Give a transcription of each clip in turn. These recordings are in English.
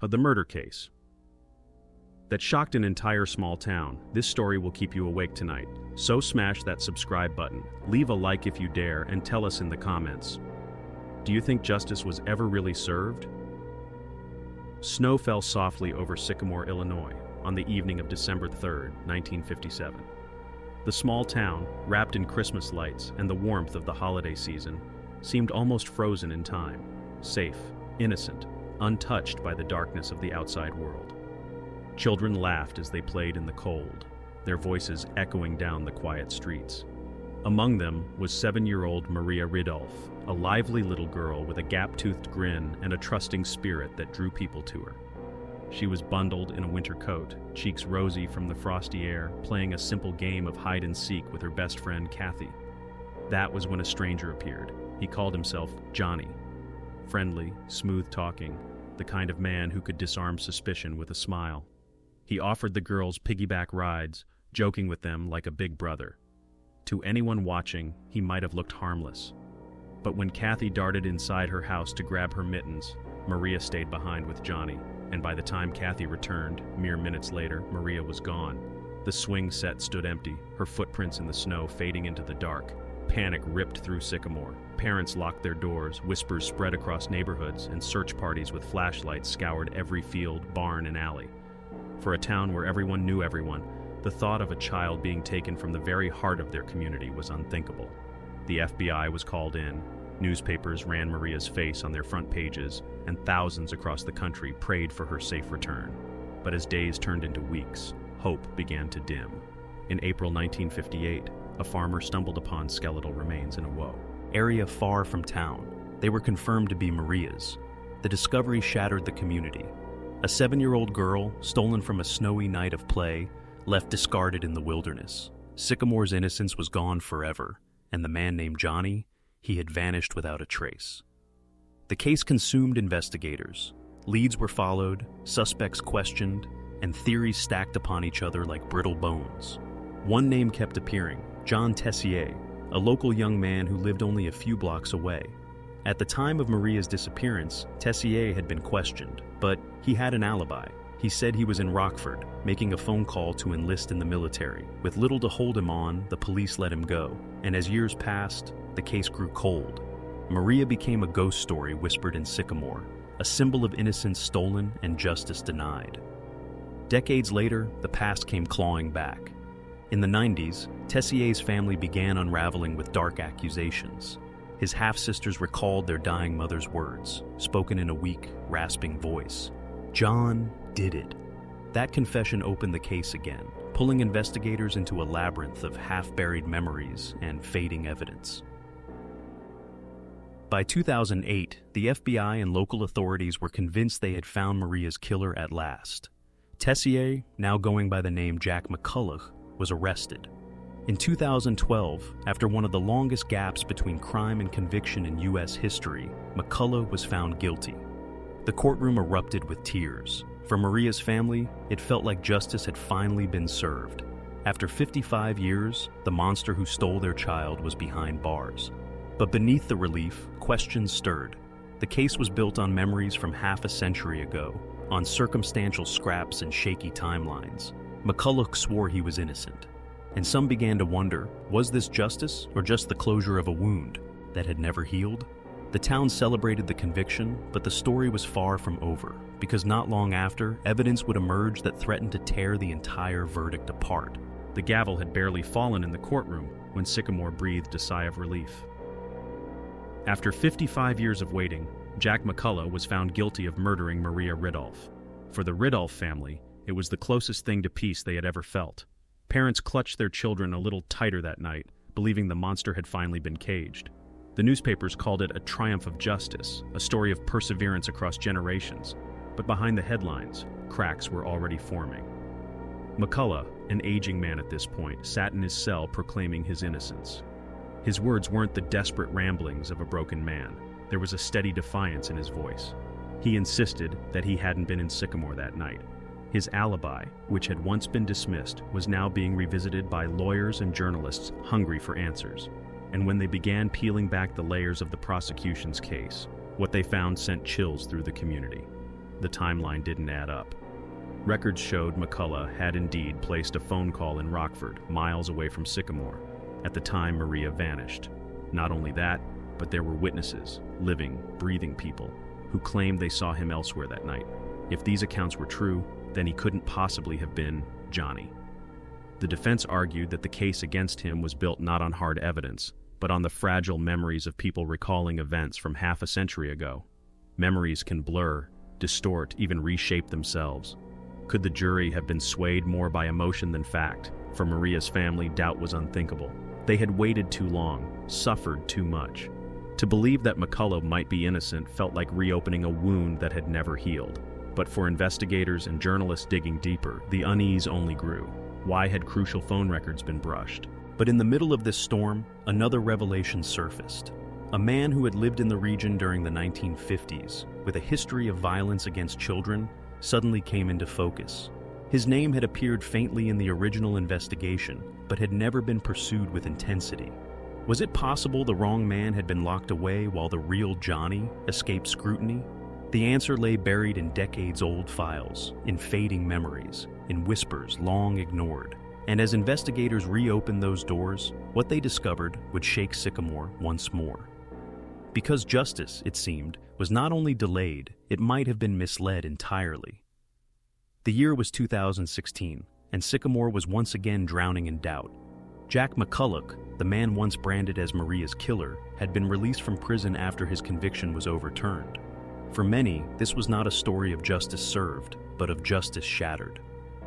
of the murder case that shocked an entire small town. This story will keep you awake tonight. So smash that subscribe button, leave a like if you dare, and tell us in the comments. Do you think justice was ever really served? Snow fell softly over Sycamore, Illinois, on the evening of December 3, 1957. The small town, wrapped in Christmas lights and the warmth of the holiday season, seemed almost frozen in time, safe, innocent, untouched by the darkness of the outside world. Children laughed as they played in the cold, their voices echoing down the quiet streets. Among them was 7-year-old Maria Ridulph, a lively little girl with a gap-toothed grin and a trusting spirit that drew people to her. She was bundled in a winter coat, cheeks rosy from the frosty air, playing a simple game of hide-and-seek with her best friend Kathy. That was when a stranger appeared. He called himself Johnny. Friendly, smooth-talking, the kind of man who could disarm suspicion with a smile. He offered the girls piggyback rides, joking with them like a big brother. To anyone watching, he might have looked harmless. But when Kathy darted inside her house to grab her mittens, Maria stayed behind with Johnny, and by the time Kathy returned, mere minutes later, Maria was gone. The swing set stood empty, her footprints in the snow fading into the dark. Panic ripped through Sycamore. Parents locked their doors, whispers spread across neighborhoods, and search parties with flashlights scoured every field, barn, and alley. For a town where everyone knew everyone, the thought of a child being taken from the very heart of their community was unthinkable. The FBI was called in, newspapers ran Maria's face on their front pages, and thousands across the country prayed for her safe return. But as days turned into weeks, hope began to dim. In April 1958, a farmer stumbled upon skeletal remains in a area far from town. They were confirmed to be Maria's. The discovery shattered the community. A 7-year-old girl, stolen from a snowy night of play, left discarded in the wilderness. Sycamore's innocence was gone forever, and the man named Johnny, he had vanished without a trace. The case consumed investigators. Leads were followed, suspects questioned, and theories stacked upon each other like brittle bones. One name kept appearing, John Tessier, a local young man who lived only a few blocks away. At the time of Maria's disappearance, Tessier had been questioned, but he had an alibi. He said he was in Rockford, making a phone call to enlist in the military. With little to hold him on, the police let him go, and as years passed, the case grew cold. Maria became a ghost story whispered in Sycamore, a symbol of innocence stolen and justice denied. Decades later, the past came clawing back. In the 90s, Tessier's family began unraveling with dark accusations. His half-sisters recalled their dying mother's words, spoken in a weak, rasping voice. John did it. That confession opened the case again, pulling investigators into a labyrinth of half-buried memories and fading evidence. By 2008, the FBI and local authorities were convinced they had found Maria's killer at last. Tessier, now going by the name Jack McCullough, was arrested. In 2012, after one of the longest gaps between crime and conviction in U.S. history, McCullough was found guilty. The courtroom erupted with tears. For Maria's family, it felt like justice had finally been served. After 55 years, the monster who stole their child was behind bars. But beneath the relief, questions stirred. The case was built on memories from half a century ago, on circumstantial scraps and shaky timelines. McCullough swore he was innocent. And some began to wonder, was this justice or just the closure of a wound that had never healed? The town celebrated the conviction, but the story was far from over, because not long after, evidence would emerge that threatened to tear the entire verdict apart. The gavel had barely fallen in the courtroom when Sycamore breathed a sigh of relief. After 55 years of waiting, Jack McCullough was found guilty of murdering Maria Ridulph. For the Ridulph family, it was the closest thing to peace they had ever felt. Parents clutched their children a little tighter that night, believing the monster had finally been caged. The newspapers called it a triumph of justice, a story of perseverance across generations. But behind the headlines, cracks were already forming. McCullough, an aging man at this point, sat in his cell proclaiming his innocence. His words weren't the desperate ramblings of a broken man. There was a steady defiance in his voice. He insisted that he hadn't been in Sycamore that night. His alibi, which had once been dismissed, was now being revisited by lawyers and journalists hungry for answers. And when they began peeling back the layers of the prosecution's case, what they found sent chills through the community. the timeline didn't add up. Records showed McCullough had indeed placed a phone call in Rockford, miles away from Sycamore, at the time Maria vanished. Not only that, but there were witnesses, living, breathing people, who claimed they saw him elsewhere that night. If these accounts were true, then he couldn't possibly have been Johnny. The defense argued that the case against him was built not on hard evidence, but on the fragile memories of people recalling events from half a century ago. Memories can blur, distort, even reshape themselves. Could the jury have been swayed more by emotion than fact? For Maria's family, doubt was unthinkable. They had waited too long, suffered too much. To believe that McCullough might be innocent felt like reopening a wound that had never healed. But for investigators and journalists digging deeper, the unease only grew. Why had crucial phone records been brushed? But in the middle of this storm, another revelation surfaced. A man who had lived in the region during the 1950s, with a history of violence against children, suddenly came into focus. His name had appeared faintly in the original investigation, but had never been pursued with intensity. Was it possible the wrong man had been locked away while the real Johnny escaped scrutiny? The answer lay buried in decades-old files, in fading memories, in whispers long ignored. And as investigators reopened those doors, what they discovered would shake Sycamore once more. Because justice, it seemed, was not only delayed, it might have been misled entirely. The year was 2016, and Sycamore was once again drowning in doubt. Jack McCullough, the man once branded as Maria's killer, had been released from prison after his conviction was overturned. For many, this was not a story of justice served, but of justice shattered.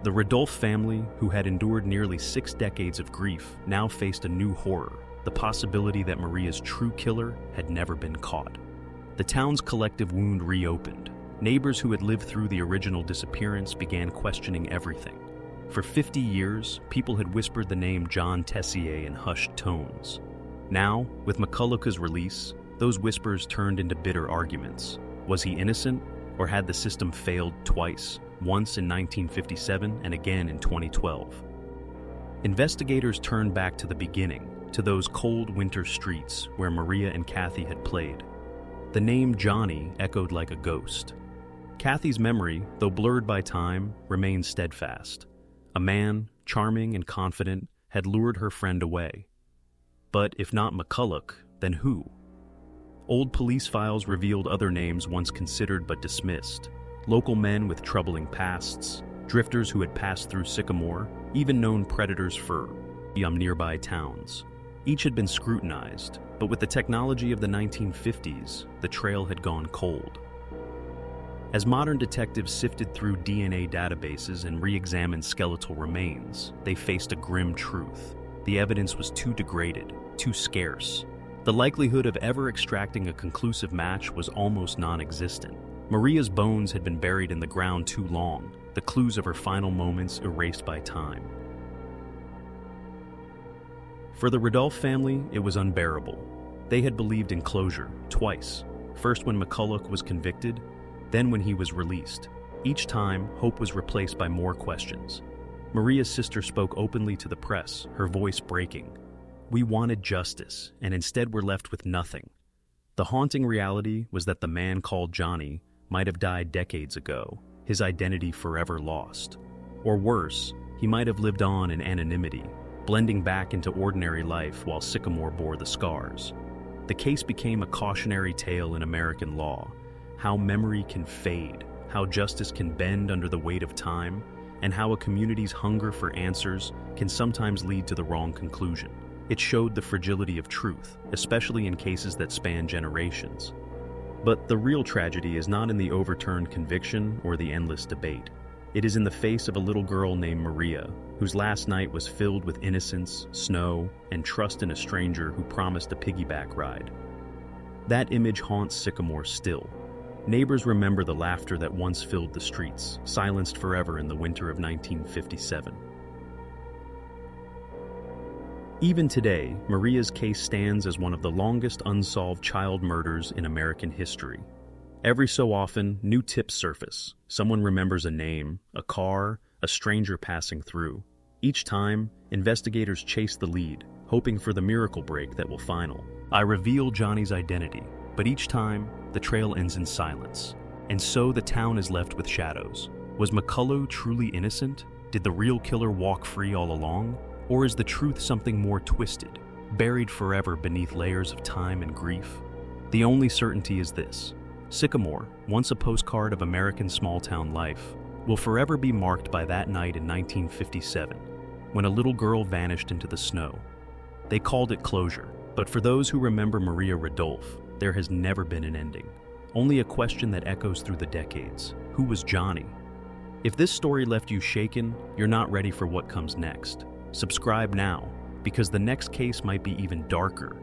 The Ridulph family, who had endured nearly 6 decades of grief, now faced a new horror, the possibility that Maria's true killer had never been caught. The town's collective wound reopened. Neighbors who had lived through the original disappearance began questioning everything. For 50 years, people had whispered the name John Tessier in hushed tones. Now, with McCullough's release, those whispers turned into bitter arguments. Was he innocent, or had the system failed twice, once in 1957 and again in 2012? Investigators turned back to the beginning, to those cold winter streets where Maria and Kathy had played. The name Johnny echoed like a ghost. Kathy's memory, though blurred by time, remained steadfast. A man, charming and confident, had lured her friend away. But if not McCullough, then who? Old police files revealed other names once considered but dismissed. Local men with troubling pasts, drifters who had passed through Sycamore, even known predators for nearby towns. Each had been scrutinized, but with the technology of the 1950s, the trail had gone cold. As modern detectives sifted through DNA databases and re-examined skeletal remains, they faced a grim truth. The evidence was too degraded, too scarce. The likelihood of ever extracting a conclusive match was almost non-existent. Maria's bones had been buried in the ground too long, the clues of her final moments erased by time. For the Ridulph family, it was unbearable. They had believed in closure, twice. First when McCullough was convicted, then when he was released. Each time, hope was replaced by more questions. Maria's sister spoke openly to the press, her voice breaking. We wanted justice, and instead were left with nothing. The haunting reality was that the man called Johnny might have died decades ago, his identity forever lost. Or worse, he might have lived on in anonymity, blending back into ordinary life while Sycamore bore the scars. The case became a cautionary tale in American law, how memory can fade, how justice can bend under the weight of time, and how a community's hunger for answers can sometimes lead to the wrong conclusion. It showed the fragility of truth, especially in cases that span generations. But the real tragedy is not in the overturned conviction or the endless debate. It is in the face of a little girl named Maria, whose last night was filled with innocence, snow, and trust in a stranger who promised a piggyback ride. That image haunts Sycamore still. Neighbors remember the laughter that once filled the streets, silenced forever in the winter of 1957. Even today, Maria's case stands as one of the longest unsolved child murders in American history. Every so often, new tips surface. Someone remembers a name, a car, a stranger passing through. Each time, investigators chase the lead, hoping for the miracle break that will final. I reveal Johnny's identity, but each time, the trail ends in silence. And so the town is left with shadows. Was McCullough truly innocent? Did the real killer walk free all along? Or is the truth something more twisted, buried forever beneath layers of time and grief? The only certainty is this: Sycamore, once a postcard of American small-town life, will forever be marked by that night in 1957, when a little girl vanished into the snow. They called it closure, but for those who remember Maria Ridulph, there has never been an ending. Only a question that echoes through the decades: who was Johnny? If this story left you shaken, you're not ready for what comes next. Subscribe now, because the next case might be even darker,